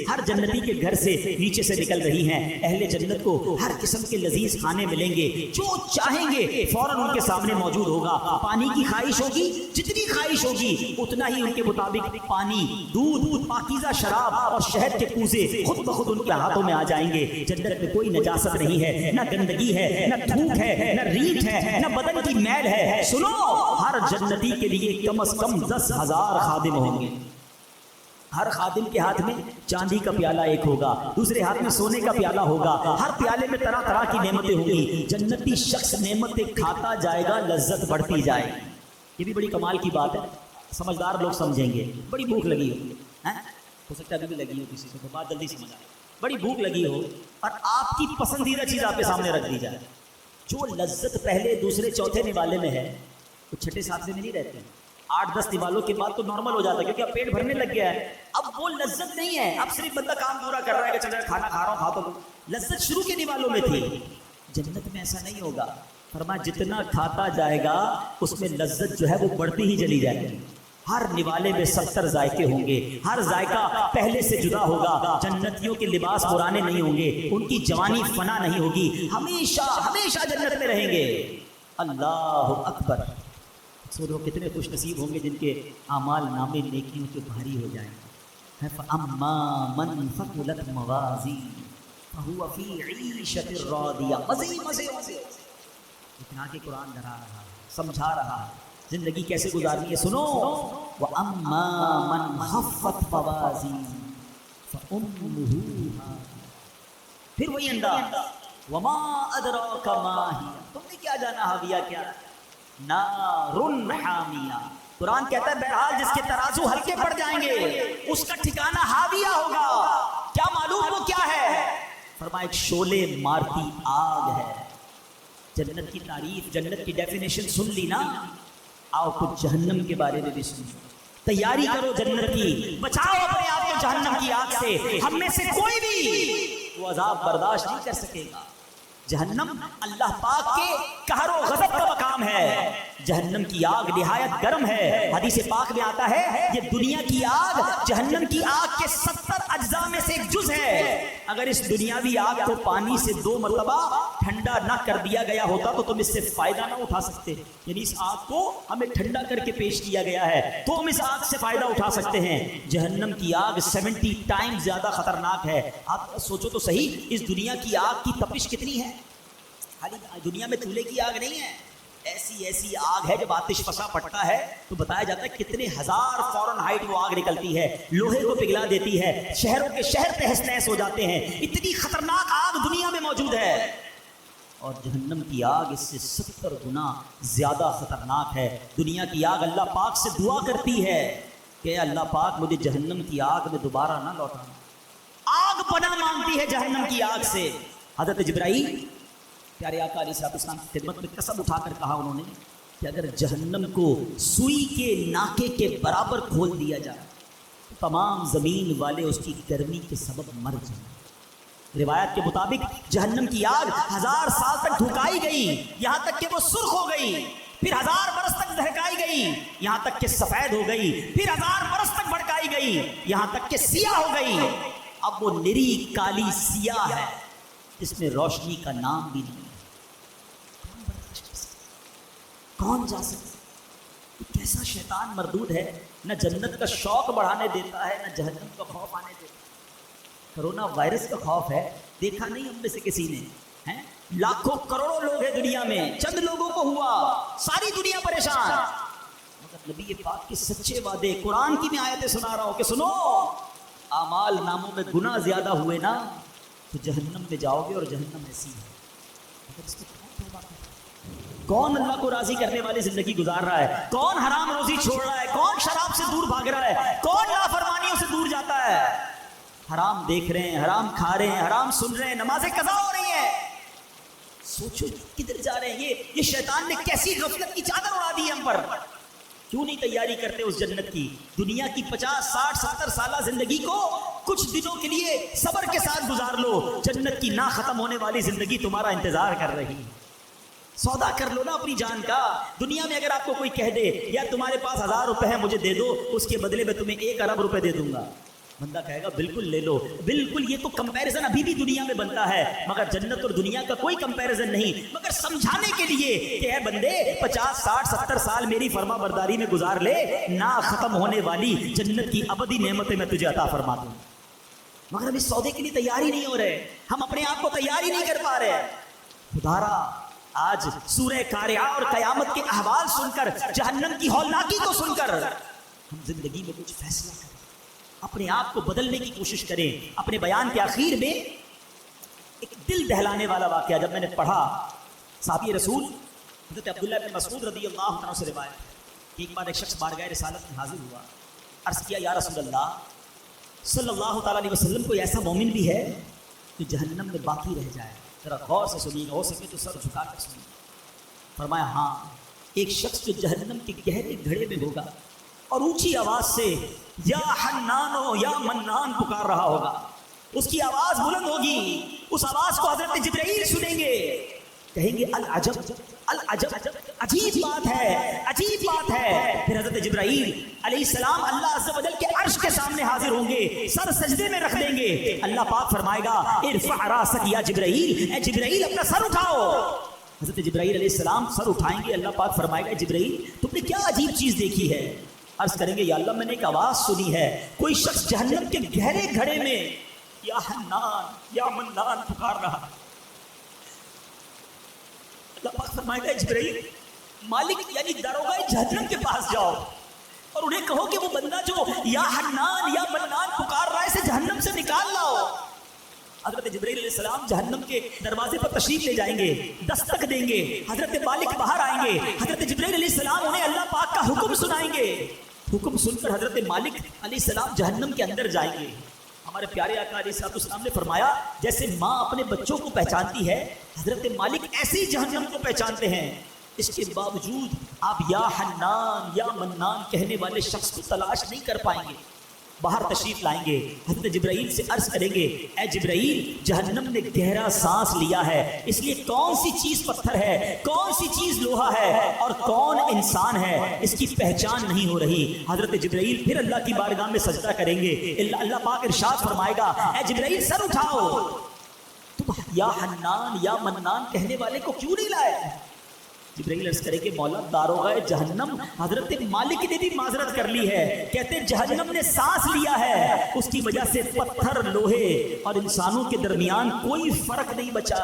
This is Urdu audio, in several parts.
ہر جنتی کے گھر سے نیچے سے نکل رہی ہیں. اہل جنت کو ہر قسم کے لذیذ کھانے ملیں گے، جو چاہیں گے فوراً ان کے سامنے موجود ہوگا. پانی کی خواہش ہوگی، جتنی خواہش ہوگی اتنا ہی ان کے مطابق پانی، دودھ، پاکیزہ شراب اور شہد کے کوزے خود بخود ان کے ہاتھوں میں آ جائیں گے. جنت میں کوئی نجاست نہیں ہے، نہ گندگی ہے، نہ تھوک ہے، نہ ریت ہے، نہ بدن کی میل ہے. سنو، ہر جنتی کے لیے کم از کم 10,000 خادم ہوں گے. ہر خادم کے ہاتھ میں چاندی کا پیالہ ایک ہوگا، دوسرے ہاتھ میں سونے کا پیالہ ہوگا. ہر پیالے میں طرح طرح کی نعمتیں ہوں گی. جنتی شخص نعمتیں کھاتا جائے گا، لذت بڑھتی جائے گی. یہ بھی بڑی کمال کی بات ہے، سمجھدار لوگ سمجھیں گے. بڑی بھوک لگی ہو سکتا ہے ابھی بھی لگی ہو کسی کو، تو بات جلدی سمجھ آئے. بڑی بھوک لگی ہو اور آپ کی پسندیدہ چیز آپ کے سامنے رکھ دی جائے. جو لذت پہلے دوسرے چوتھے نوالے میں ہے وہ چھٹے ساتویں میں نہیں رہتے ہیں. 8-10 نوالوں کے بعد تو نارمل ہو جاتا ہے، کیونکہ اب پیٹ بھرنے لگ گیا ہے. اب وہ لذت نہیں ہے، اب صرف بندہ کام پورا کر رہا ہے کہ چل کھانا کھا رہا ہوں، کھا تو. لذت شروع کے نوالوں میں تھی. جنت میں ایسا نہیں ہوگا. فرمایا جتنا کھاتا جائے گا اس میں لذت جو ہے وہ بڑھتی ہی چلی جائے گی. ہر نوالے میں 70 ذائقے ہوں گے، ہر ذائقہ پہلے سے جدا ہوگا. جنتیوں کے لباس پرانے نہیں ہوں گے، ان کی جوانی فنا نہیں ہوگی، ہمیشہ ہمیشہ جنت میں رہیں گے. اللہ اکبر. سنو کتنے خوش نصیب ہوں گے جن کے اعمال نامے نیکیوں کے بھاری ہو جائیں گے. فَأَمَّا مَنْ ثَقُلَتْ مَوَازِينُهُ فَهُوَ فِي عِيشَةٍ رَاضِيَةٍ. مزے. اتنا کہ قرآن ڈرا رہا ہے، سمجھا رہا ہے زندگی کیسے گزارنی ہے. سنو، وَأَمَّا مَنْ خَفَّتْ مَوَازِينُهُ فَأُمُّهُ هَاوِيَةٌ. پھر وہی انداز، وَمَا أَدْرَاكَ مَا هِيَ. تم نے کیا جانا حاویہ کیا؟ نارٌ حامیہ. قرآن کہتا ہے بہرحال جس کے ترازو ہلکے پڑ جائیں گے اس کا ٹھکانہ حاویہ ہوگا. کیا معلوم وہ کیا ہے؟ فرمایا ایک شعلے مارتی آگ ہے. جنت کی تعریف، جنت کی ڈیفینیشن سن لی نا؟ آؤ کچھ جہنم کے بارے میں بھی سنو. تیاری کرو جنت کی، بچاؤ اپنے آپ کو جہنم کی آگ سے. ہم میں سے کوئی بھی وہ عذاب برداشت نہیں کر سکے گا. جہنم اللہ پاک کے قہر و غضب کا مقام ہے. جہنم کی آگ نہایت گرم ہے. حدیث پاک میں آتا ہے یہ دنیا کی آگ جہنم کی آگ کے 70 اجزاء میں سے ایک جز ہے. اگر اس دنیاوی آگ کو پانی سے 2 مرتبہ ٹھنڈا نہ کر دیا گیا ہوتا تو تم اس سے فائدہ نہ اٹھا سکتے. یعنی اس آگ کو ہمیں ٹھنڈا کر کے پیش کیا گیا ہے تو ہم اس آگ سے فائدہ اٹھا سکتے ہیں. جہنم کی آگ 70 ٹائم زیادہ خطرناک ہے. آپ سوچو تو صحیح، اس دنیا کی آگ کی تپش کتنی ہے. خالی دنیا میں چولہے کی آگ نہیں ہے، ایسی آگ ہے جب آتش فشاں پڑتا ہے تو بتایا جاتا ہے کتنے ہزار فارن ہائٹ وہ آگ نکلتی ہے، لوہے کو پگھلا دیتی ہے، شہروں کے شہر تہس نہس ہو جاتے ہیں. اتنی خطرناک آگ دنیا میں موجود ہے. اور جہنم کی آگ اس سے 70 گنا زیادہ خطرناک ہے. دنیا کی آگ اللہ پاک سے دعا کرتی ہے کہ اللہ پاک مجھے جہنم کی آگ میں دوبارہ نہ لوٹانا. آگ پناہ مانگتی ہے جہنم کی آگ سے. حضرت جبرائیل پیارے آقا علیہ السلام کی خدمت میں قسم اٹھا کر کہا انہوں نے کہ اگر جہنم کو سوئی کے ناکے کے برابر کھول دیا جائے تو تمام زمین والے اس کی گرمی کے سبب مر جائیں. روایت کے مطابق جہنم کی آگ 1000 سال تک دھکائی گئی، یہاں تک کہ وہ سرخ ہو گئی. پھر 1000 برس تک دہکائی گئی، یہاں تک کہ سفید ہو گئی. پھر 1000 برس تک بھڑکائی گئی، یہاں تک کہ سیاہ ہو گئی. اب وہ نری کالی سیاہ ہے جس میں روشنی کا نام بھی نہیں. کون جا سکتا؟ کیسا شیطان مردود ہے، نہ جنت کا شوق بڑھانے دیتا ہے نہ جہنم کا خوف آنے دیتا ہے. کرونا وائرس کا خوف ہے، دیکھا نہیں ہم میں سے کسی نے. لاکھوں کروڑوں لوگ ہیں دنیا میں، چند لوگوں کو ہوا، ساری دنیا پریشان. مگر نبی پاک کے سچے وعدے، قرآن کی میں آیتیں سنا رہا ہوں کہ سنو، اعمال ناموں میں گناہ زیادہ ہوئے نا تو جہنم میں جاؤ گے. اور جہنم ایسی ہے، کون اللہ کو راضی کرنے والی زندگی گزار رہا ہے؟ کون حرام روزی چھوڑ رہا ہے؟ کون شراب سے دور بھاگ رہا ہے؟ کون نافرمانیوں سے دور جاتا ہے؟ حرام دیکھ رہے ہیں، حرام کھا رہے ہیں، حرام سن رہے ہیں، نمازیں قضا ہو رہی ہیں. سوچو کدھر جا رہے ہیں. یہ شیطان نے کیسی غفلت کی چادر اڑا دی ہم پر. کیوں نہیں تیاری کرتے اس جنت کی؟ دنیا کی 50 60 70 سالہ زندگی کو کچھ دنوں کے لیے صبر کے ساتھ گزار لو. جنت کی نہ ختم ہونے والی زندگی تمہارا انتظار کر رہی ہے. سودا کر لو نا اپنی جان کا. دنیا میں اگر آپ کو کوئی کہہ دے یا تمہارے پاس 1000 روپے ہیں مجھے دے دو، اس کے بدلے میں تمہیں 1 ارب روپے دے دوں گا، بندہ کہے گا بالکل لے لو، بالکل یہ تو کمپیریزن ابھی بھی دنیا میں بنتا ہے، مگر جنت اور دنیا کا کوئی کمپیریزن نہیں، مگر سمجھانے کے لیے کہ اے بندے 50 60 70 سال میری فرما برداری میں گزار لے، نہ ختم ہونے والی جنت کی ابدی نعمتیں میں تجھے عطا فرما دوں، مگر ہم اس سودے کے لیے تیار ہی نہیں ہو رہے، ہم اپنے آپ کو تیار ہی نہیں کر پا رہے۔ خدارا آج سورہ قارعہ اور قیامت کے احوال سن کر، جہنم کی ہولناکی کو سن کر ہم زندگی میں کچھ فیصلہ کریں، اپنے آپ کو بدلنے کی کوشش کریں۔ اپنے بیان کے آخر میں ایک دل دہلانے والا واقعہ جب میں نے پڑھا، صحابی رسول حضرت عبداللہ بن مسعود رضی اللہ عنہ سے روایت ہے کہ ایک بار ایک شخص بارگاہ رسالت میں حاضر ہوا، عرض کیا یا رسول اللہ صلی اللہ تعالیٰ علیہ وسلم، کوئی ایسا مومن بھی ہے جو جہنم میں باقی رہ جائے؟ ذرا غور سے سنیے، ہو سکے تو سر جھکا کر سنیے۔ فرمایا ہاں، ایک شخص جو جہنم کے گہرے گھڑے میں ہوگا اور اونچی آواز سے یا حنانو یا منان پکار رہا ہوگا، اس کی آواز بلند ہوگی، اس آواز کو حضرت جبرائیل سنیں گے، کہیں گے العجب العجب، عجیب بات ہے، عجیب بات ہے۔ پھر حضرت جبرائیل علیہ السلام اللہ عز و جل کے عرش کے سامنے حاضر ہوں گے، سر سجدے میں رکھ دیں گے، اللہ پاک فرمائے گا ارفع راسک یا جبرائیل، اے جبرائیل اپنا سر اٹھاؤ۔ حضرت جبرائیل علیہ السلام سر اٹھائیں گے، اللہ پاک فرمائے گا جبرائیل تم نے کیا عجیب چیز دیکھی ہے؟ عرض کریں گے یا اللہ میں نے ایک آواز سنی ہے، کوئی شخص جہنم کے گہرے گھڑے میں یا حنان یا منان پکار رہا۔ اللہ پاک فرمائے گا جبرائیل مالک یعنی داروغہ جہنم کے پاس جاؤ اور انہیں کہو کہ وہ بندہ جو یا حنان یا منان پکار رہا ہے اسے جہنم سے نکال لاؤ۔ حضرت جبرائیل علیہ السلام جہنم کے دروازے پر تشریف لے جائیں گے، دستک دیں گے، حضرت مالک باہر آئیں گے، حضرت جبرائیل علیہ السلام انہیں اللہ پاک کا حکم سنائیں گے، حکم سن کر حضرت مالک علیہ السلام جہنم کے اندر جائیں گے۔ ہمارے پیارے آقا علیہ السلام نے فرمایا جیسے ماں اپنے بچوں کو پہچانتی ہے، حضرت مالک ایسے ہی جہنم کو پہچانتے ہیں، اس کے باوجود آپ یا حنان یا منان کہنے والے شخص کو تلاش نہیں کر پائیں گے۔ باہر تشریف لائیں گے، حضرت جبرائیل سے عرض کریں گے اے جبرائیل جہنم نے گہرا سانس لیا ہے، اس لیے کون سی چیز پتھر ہے، کون سی چیز لوہا ہے اور کون انسان ہے، اس کی پہچان نہیں ہو رہی۔ حضرت جبرائیل پھر اللہ کی بارگاہ میں سجدہ کریں گے، اللہ پاک ارشاد فرمائے گا اے جبرائیل سر اٹھاؤ، تم یا حنان یا منان کہنے والے کو کیوں نہیں لائے؟ جبرائیل عرض کرے کہ مولا داروغہ جہنم حضرت مالک نے بھی معذرت کر لی ہے، کہتے جہنم نے سانس لیا ہے، اس کی وجہ سے پتھر لوہے اور انسانوں کے درمیان کوئی فرق نہیں بچا۔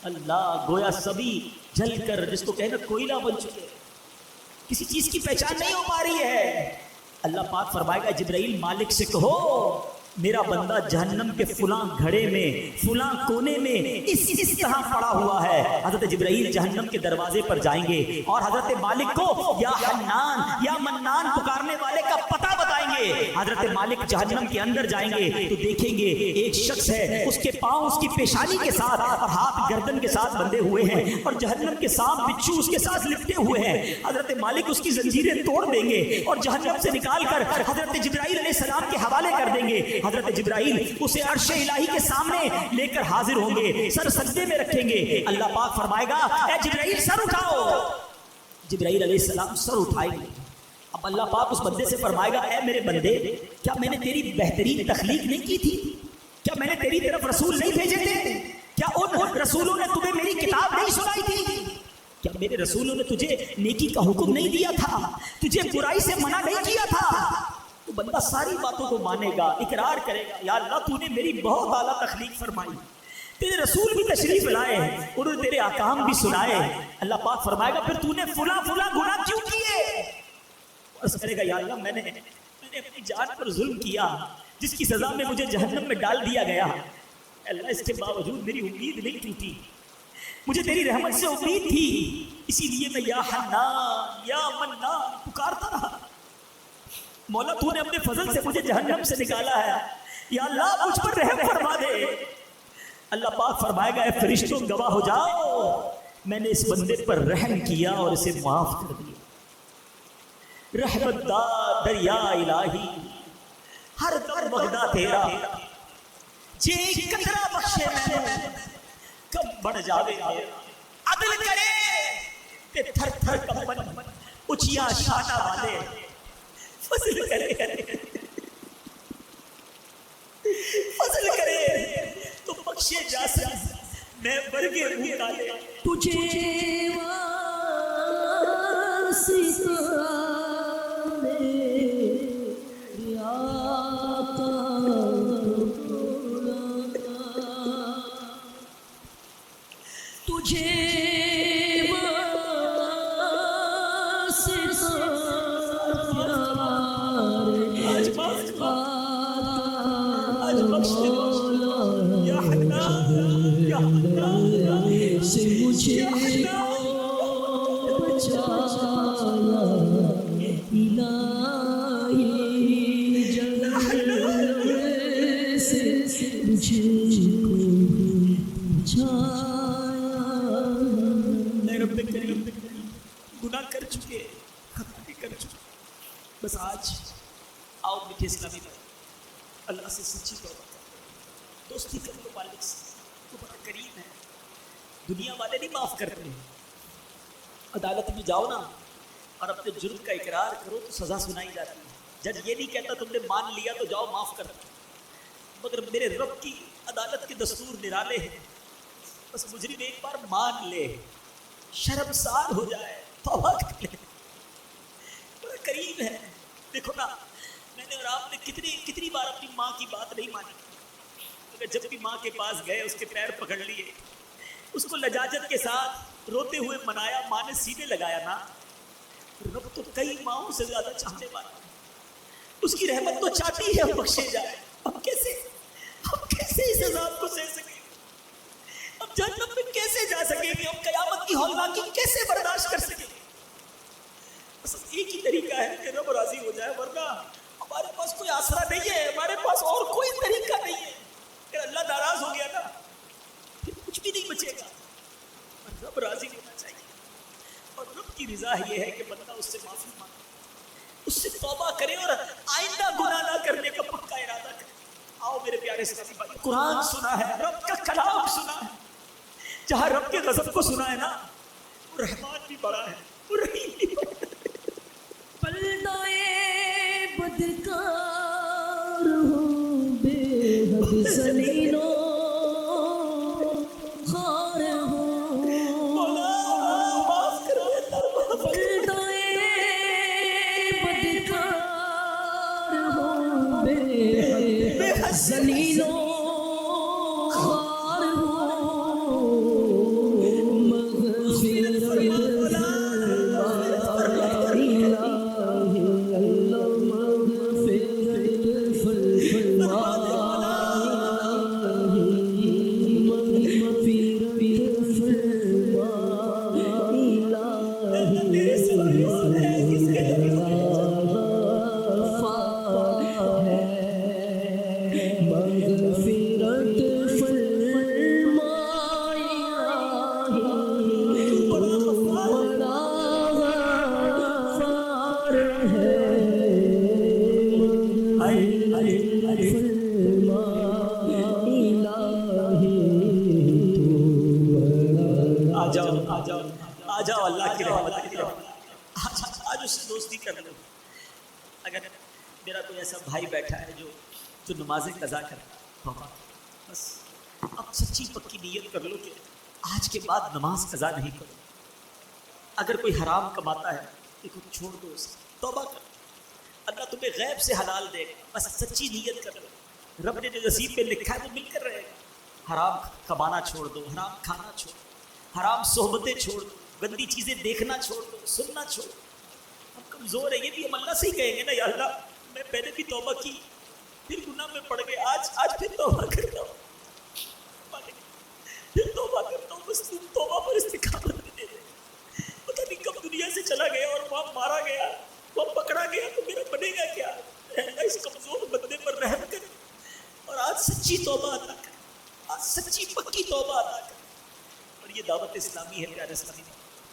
اللہ گویا سبھی جل کر جس کو کہنا کوئلہ بن چکے، کسی چیز کی پہچان نہیں ہو پا رہی ہے۔ اللہ پاک فرمائے گا جبرائیل مالک سے کہو میرا بندہ جہنم کے فلاں گھڑے میں فلاں کونے میں اس طرح پڑا ہوا ہے۔ حضرت جبرائیل جہنم کے دروازے پر جائیں گے اور حضرت مالک کو یا حنان یا منان پکارنے والے کا پتہ بتائیں گے۔ حضرت مالک جہنم کے اندر جائیں گے تو دیکھیں گے ایک شخص ہے، اس کے پاؤں اس کی پیشانی کے ساتھ اور ہاتھ گردن کے ساتھ بندھے ہوئے ہیں اور جہنم کے سانپ بچھو اس کے ساتھ لپٹے ہوئے ہیں۔ حضرت مالک اس کی زنجیریں توڑ دیں گے اور جہنم سے نکال کر حضرت جبرائیل علیہ السلام کے حوالے کر دیں گے۔ حضرت جبرائیل اسے عرش الہی کے سامنے لے کر حاضر ہوں گے، سر سجدے میں رکھیں گے۔ اللہ پاک فرمائے گا اے جبرائیل سر اٹھاؤ، جبرائیل علیہ السلام سر اٹھائیں گے۔ اب اللہ پاک اس بندے سے فرمائے گا اے میرے بندے کیا میں نے تیری بہترین تخلیق نہیں کی تھی؟ کیا میں نے تیری طرف رسول نہیں بھیجے تھے؟ کیا ان رسولوں نے تمہیں میری کتاب نہیں سنائی تھی؟ کیا میرے رسولوں نے تجھے نیکی کا حکم نہیں دیا تھا؟ تجھے برائی سے منع نہیں کیا تھا؟ تو بندہ ساری باتوں کو مانے گا، اقرار کرے گا یا اللہ تو نے میری بہت اعلیٰ تخلیق فرمائی، تیرے رسول بھی تشریف لائے، انہوں نے تیرے احکام بھی سنائے۔ اللہ پاک فرمائے گا پھر تو نے فلاں فلاں گناہ کیوں کیے؟ عرض کرے گا یا اللہ میں نے اپنی جان پر ظلم کیا جس کی سزا میں مجھے جہنم میں ڈال دیا گیا، اللہ اس کے باوجود میری امید نہیں ٹوٹی، مجھے تیری رحمت سے امید تھی، اسی لیے میں یا حنان یا منان پکارتا رہا۔ مولا تو نے اپنے فضل سے مجھے جہنم سے نکالا ہے، یا اللہ مجھ پر رحم فرما دے۔ اللہ پاک فرمائے گا اے فرشتوں گواہ ہو جاؤ میں نے اس بندے پر رحم کیا اور اسے معاف کر دیا۔ رحمت دا دریا الہی ہر دم وحدہ تیرا، جے قطرہ بخشے میں کب بڑھ جاوے عدل کرے تے تھر تھر کمبن اچھیا شاٹا والے فضل کرے۔ فضل کرے تو بخشے جا سکے، میں برگے نکالے تجھے واسطہ تجھے آج معاف کر، آج بخش دے یا حنان یا حنان سے مجھے یا حنان بچایا الہی جلوے سے مجھے بچایا۔ اے رب کریم، گناہ کر چکے، خطا بھی کر چکے، بس آج آؤ میٹھے اسلامی بھائی اللہ سے سچی توبہ کرو، دوستی کر لو مالک سے، وہ بڑا کریم ہے، دنیا والے نہیں معاف کرتے، عدالت میں جاؤ نا اور اپنے جرم کا اقرار کرو تو سزا سنائی جاتی ہے، جج یہ نہیں کہتا تم نے مان لیا تو جاؤ معاف کر دو، مگر میرے رب کی عدالت کے دستور نرالے ہیں، بس مجرم ایک بار مان لے، شرمسار ہو جائے، توبہ کر لے، بڑا قریب ہے۔ دیکھو نا میں نے اور آپ نے کتنی بار اپنی ماں کی بات نہیں مانی، مگر جب بھی ماں کے پاس گئے اس کے پیر پکڑ لیے، اس کو لجاجت کے ساتھ روتے ہوئے منایا، ماں نے سینے لگایا نا، رب تو کئی ماؤں سے زیادہ چاہنے والا ہے، اس کی رحمت تو چاہتی ہے ہم بخشے جائے، ہم کیسے اس عذاب کو سہ سکیں، ہم جہنم میں کیسے جا سکیں گے، ہم قیامت کی ہولناکی کیسے برداشت کر سکیں گے؟ بس ایک ہی طریقہ ہے کہ رب راضی ہو جائے، ورنہ ہمارے پاس کوئی آسرا نہیں ہے، ہمارے پاس اور کوئی طریقہ نہیں ہے، اگر اللہ ناراض ہو گیا نا پھر کچھ بھی نہیں بچے گا، رب راضی ہونا چاہیے، اور رب کی رضا یہ ہے کہ بندہ اس سے معافی مانگے، اس سے توبہ کرے اور آئندہ گناہ نہ کرنے کا پکا ارادہ کرے۔ آؤ میرے پیارے ساتھی بھائی، قرآن سنا ہے، رب کا کلام سنا ہے، جہاں رب کے غضب کو سنا ہے نا، وہ رحمان بھی بڑا ہے، وہ رحیم بھی بڑا ہے۔ پلٹائے بدکار ہوں بے حد ذلیل و خوار ہوں، مولا معاف کرو اللہ، معاف کرو۔ پلٹائے بدکار ہوں بے حد ذلیل و خوار ہوں، مغفرت آ جاؤ اللہ کی رحمت کی طرف، آج اس سے دوستی کر لو۔ اگر میرا کوئی ایسا بھائی بیٹھا ہے جو نمازیں قضا کرتا ہے، بس اب سچی پکی نیت کر لو کہ آج کے بعد نماز قضا نہیں کرو۔ اگر کوئی حرام کماتا ہے دیکھو چھوڑ دو اسے، توبہ کرو، اللہ تمہیں غیب سے حلال دے گا، بس سچی نیت کر لو، رب نے جو نصیب میں لکھا ہے وہ مل کر رہے گا۔ حرام کمانا چھوڑ دو، حرام کھانا چھوڑ دو، حرام صحبتیں چھوڑ دو، گندی چیزیں دیکھنا چھوڑ دو، سننا چھوڑ دو۔ ہم کمزور ہیں، یہ بھی ہم اللہ سے ہی کہیں گے نا، یا اللہ میں پہلے بھی توبہ کی پھر گناہ میں پڑ گئے، آج پھر توبہ کرتا ہوں، پھر توبہ کرتا ہوں، بس تم توبہ پر استقامت دے دے۔ پتہ نہیں کب دنیا سے چلا گیا اور وہاں مارا گیا، وہاں پکڑا گیا تو میرا بنے گا کیا؟ اللہ اس کمزور بندے پر رحم کر اور آج سچی توبہ عطا کر، آج سچی پکی توبہ عطا کر۔ اور یہ دعوت اسلامی ہے پیارے اسلامی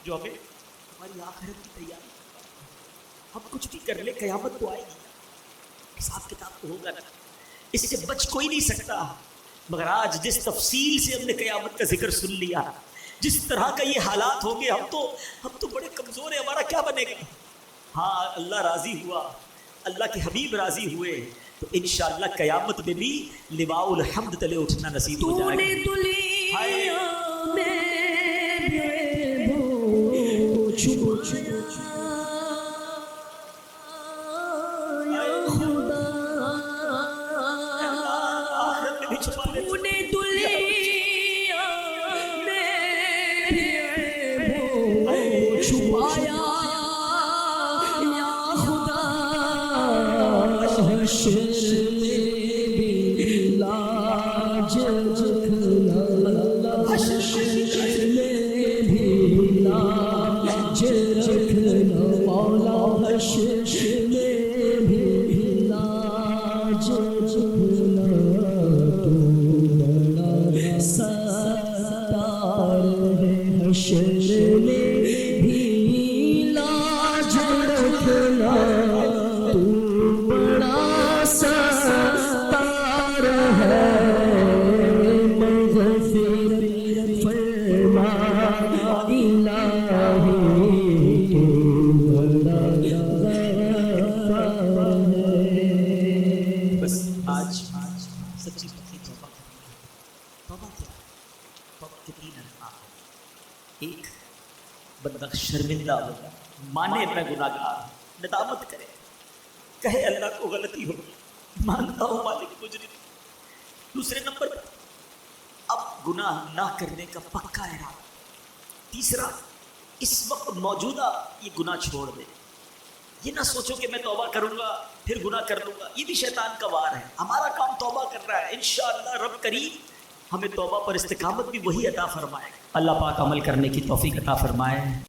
جو ہمیں ہماری آخرت کی تیاری کرتا ہے۔ ہم کچھ بھی کر لیں قیامت تو آئے گی، حساب کتاب تو ہوگا نا، اس سے بچ کوئی نہیں سکتا، مگر آج جس تفصیل سے ہم نے قیامت کا ذکر سن لیا، جس طرح کا یہ حالات ہوں گے، ہم تو بڑے کمزور ہیں، ہمارا کیا بنے گا؟ ہاں اللہ راضی ہوا، اللہ کے حبیب راضی ہوئے، تو انشاءاللہ قیامت میں بھی لواء الحمد تلے اٹھنا نصیب ہو تو جائے نے گا. دنیا میں بے چھپایا یا خدا آخرت میں بھی چھپا لے. تو نے دنیا میں بے چھپایا یا خدا حشر میں بھی لاج رکھنا حشر میں بھی لاج رکھنا مولا حشر میں بھی لاج رکھنا تو بڑا ستار ہے حشر میں بھی لاج رکھنا تو بڑا ستار ہے مغفر فرما الہی تو بڑا غفار ہے. بس آج سچی پکی توبہ کرنی ہے. توبہ کیا؟ توبہ کے 3 ارکان. ایک، بندہ شرمندہ ہو جائے، مانے میں گناہ گار، ندامت کرے، کہے اللہ کو غلطی ہو، مانتا ہوں مالک مجرم. دوسرے نمبر پر اب گناہ نہ کرنے کا پکا ارادہ. تیسرا، اس وقت موجودہ یہ گناہ چھوڑ دے. یہ نہ سوچو کہ میں توبہ کروں گا پھر گناہ کر لوں گا، یہ بھی شیطان کا وار ہے. ہمارا کام توبہ کرنا ہے. انشاءاللہ رب کریم ہمیں توبہ پر استقامت بھی وہی عطا فرمائے. اللہ پاک عمل کرنے کی توفیق عطا فرمائے.